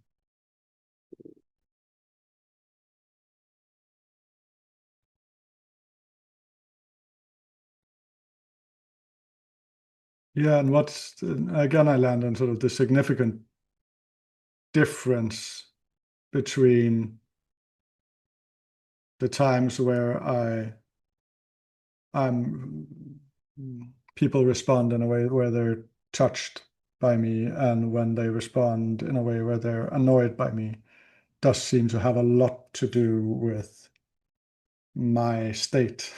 Yeah, and what's again, I land on sort of the significant difference between the times where I'm people respond in a way where they're touched by me, and when they respond in a way where they're annoyed by me, does seem to have a lot to do with my state.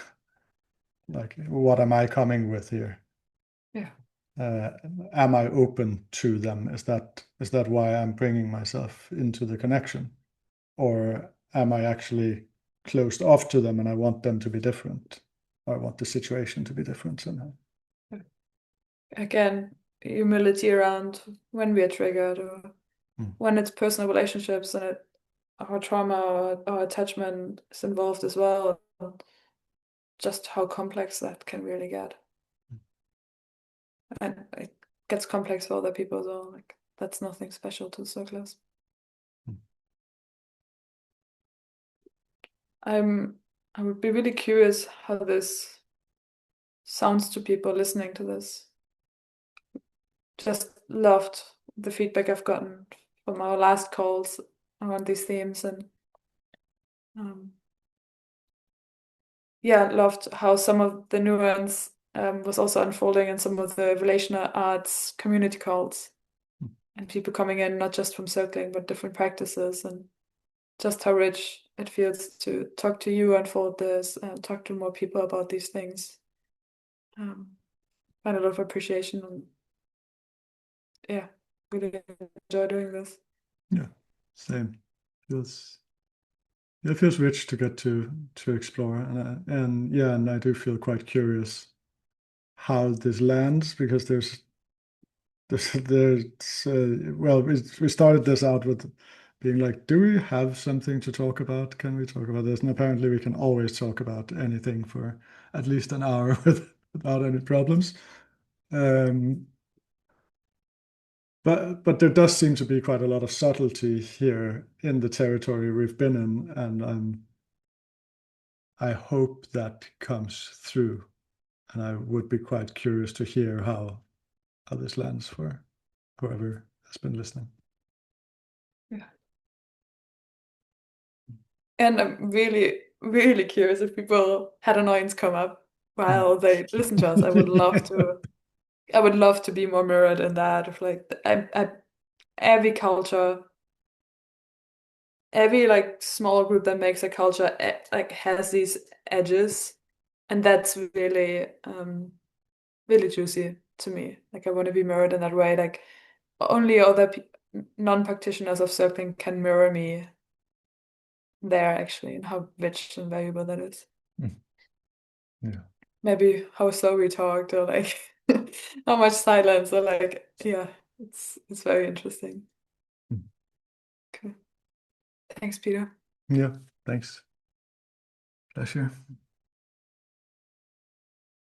Like, what am I coming with here? Yeah. Uh, am I open to them? Is that why I'm bringing myself into the connection, or am I actually closed off to them and I want them to be different, or I want the situation to be different somehow? Again, humility around when we are triggered or Mm. when it's personal relationships and our trauma or our attachment is involved as well. Just how complex that can really get. And it gets complex for other people as well. Like that's nothing special to circlers. Mm. I'm I would be really curious how this sounds to people listening to this. Just loved the feedback I've gotten from our last calls around these themes and um, yeah, loved how some of the nuance was also unfolding in some of the relational arts community calls and people coming in not just from circling but different practices and just how rich it feels to talk to you, unfold this, and talk to more people about these things. Um, find a lot of appreciation and yeah, really enjoy doing this. Yeah, same. Feels it feels rich to get to explore, and yeah, and I do feel quite curious how this lands, because well, we started this out with being like, do we have something to talk about? Can we talk about this? And apparently we can always talk about anything for at least an hour without any problems. Um, but there does seem to be quite a lot of subtlety here in the territory we've been in, and I hope that comes through. And I would be quite curious to hear how this lands for whoever has been listening. Yeah. And I'm really, really curious if people had annoyance come up Mm. while they listen to us. I would love to be more mirrored in that of like every culture, every like small group that makes a culture like has these edges, and that's really really juicy to me. Like I want to be mirrored in that way. Like only other non-practitioners of circling can mirror me there actually, and how rich and valuable that is. Mm. Yeah. Maybe how slow we talked or like how much silence or like yeah, it's very interesting. Mm. Okay. Thanks, Peter. Yeah. Thanks. Pleasure.